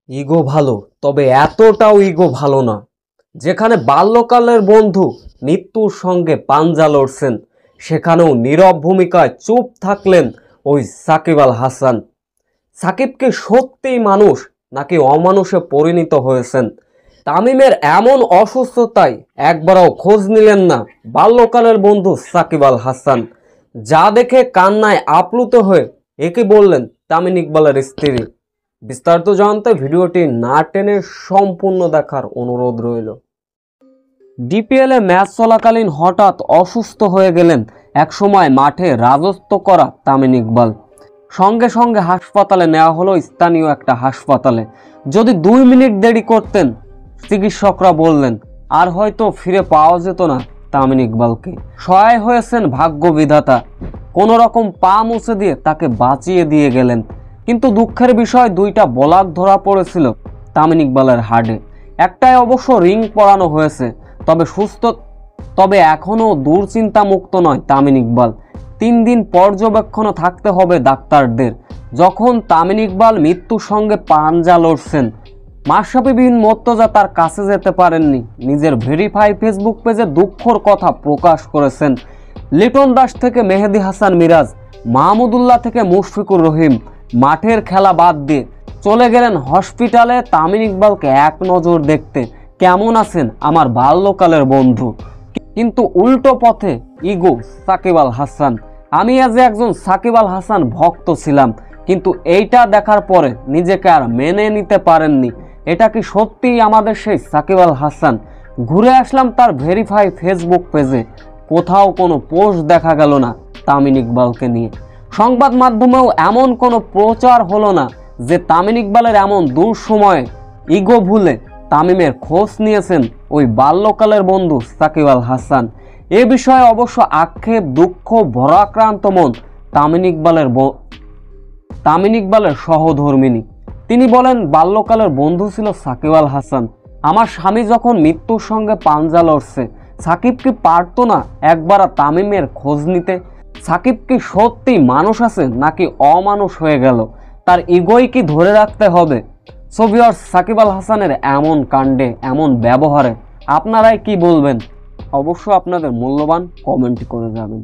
Ego ভালো, তবে এতটাও ইগো ভালো না। যেখানে বাল্যকালের বন্ধু মৃত্যুর সঙ্গে পাঞ্জা লড়ছেন, সেখানেও নীরব ভূমিকায় চুপ থাকলেন ওই সাকিব আল হাসান। সাকিব কি সত্যিই মানুষ নাকি অমানুষে পরিণত হয়েছেন? তামিমের এমন অসুস্থতায় একবারও খোঁজ নিলেন না বাল্যকালের বন্ধু সাকিব আল হাসান, যা দেখে কান্নায় আপ্লুত হয়ে একে বললেন তামিম ইকবালের স্ত্রী। বিস্তারিত জানতে ভিডিওটি না টেনে সম্পূর্ণ দেখার অনুরোধ রইল। ডিপিএলে ম্যাচ চলাকালীন হঠাৎ অসুস্থ হয়ে গেলেন একসময় মাঠে রাজত্ব করা তামিম ইকবাল। সঙ্গে সঙ্গে হাসপাতালে নেওয়া হলো, স্থানীয় একটা হাসপাতালে। যদি 2 মিনিট দেরি করতেন, চিকিৎসকরা বললেন আর হয়তো ফিরে পাওয়া যেত না তামিম ইকবালকে। সহায় হয়েছেন ভাগ্য বিধাতা, কোনো রকম পা মুছে দিয়ে তাকে বাঁচিয়ে দিয়ে গেলেন। কিন্তু দুঃখের বিষয়, 2টা ব্লক ধরা পড়েছিল তামিম ইকবালের হাড়ে। একটাই অবশ্য রিং পরানো হয়েছে, তবে এখনও দুশ্চিন্তা মুক্ত নয় তামিম ইকবাল। 3 দিন পর্যবেক্ষণে থাকতে হবে ডাক্তারদের। যখন তামিম ইকবাল মৃত্যুর সঙ্গে পাঞ্জা লড়ছেন, মাশরাফি বিন মুর্তজা তার কাছে যেতে পারেননি। নিজের ভেরিফাই ফেসবুক পেজে দুঃখের কথা প্রকাশ করেছেন। লিটন দাস থেকে মেহেদী হাসান মিরাজ, মাহমুদুল্লাহ থেকে মুশফিকুর রহিম মাঠের খেলা বাদ দিয়ে চলে গেলেন হসপিটালে তামিম ইকবালকে এক নজর দেখতে। কেমন আছেন আমার বাল্যকালের বন্ধু? কিন্তু উল্টো পথে ইগো সাকিব আল হাসান। আমি আজ একজন সাকিব আল হাসান ভক্ত ছিলাম, কিন্তু এইটা দেখার পরে নিজেকে আর মেনে নিতে পারেননি। এটা কি সত্যিই আমাদের সেই সাকিব আল হাসান? ঘুরে আসলাম তার ভেরিফাই ফেসবুক পেজে, কোথাও কোনো পোস্ট দেখা গেল না তামিম ইকবালকে নিয়ে। সংবাদ মাধ্যমেও এমন কোনো প্রচার হলো না যে তামিম ইকবালের এমন দুঃসময়ে ইগো ভুলে তামিমের খোঁজ নিয়েছেন ওই বাল্যকালের বন্ধু সাকিব আল হাসান। এ বিষয়ে অবশ্য আক্ষেপ, দুঃখ, ভরাক্রান্ত মন তামিম ইকবালের সহধর্মিনী। তিনি বলেন, বাল্যকালের বন্ধু ছিল সাকিব আল হাসান। আমার স্বামী যখন মৃত্যুর সঙ্গে পাঞ্জা লড়ছে, সাকিব কি পারতো না একবার তামিমের খোঁজ নিতে? সাকিব কি সত্যি মানুষ আছে নাকি অমানুষ হয়ে গেল? তার ইগোই কি ধরে রাখতে হবে? সো ভিউয়ার্স, সাকিব আল হাসানের এমন কাণ্ডে, এমন ব্যবহারে আপনারাই কি বলবেন? অবশ্য আপনাদের মূল্যবান কমেন্ট করে যাবেন।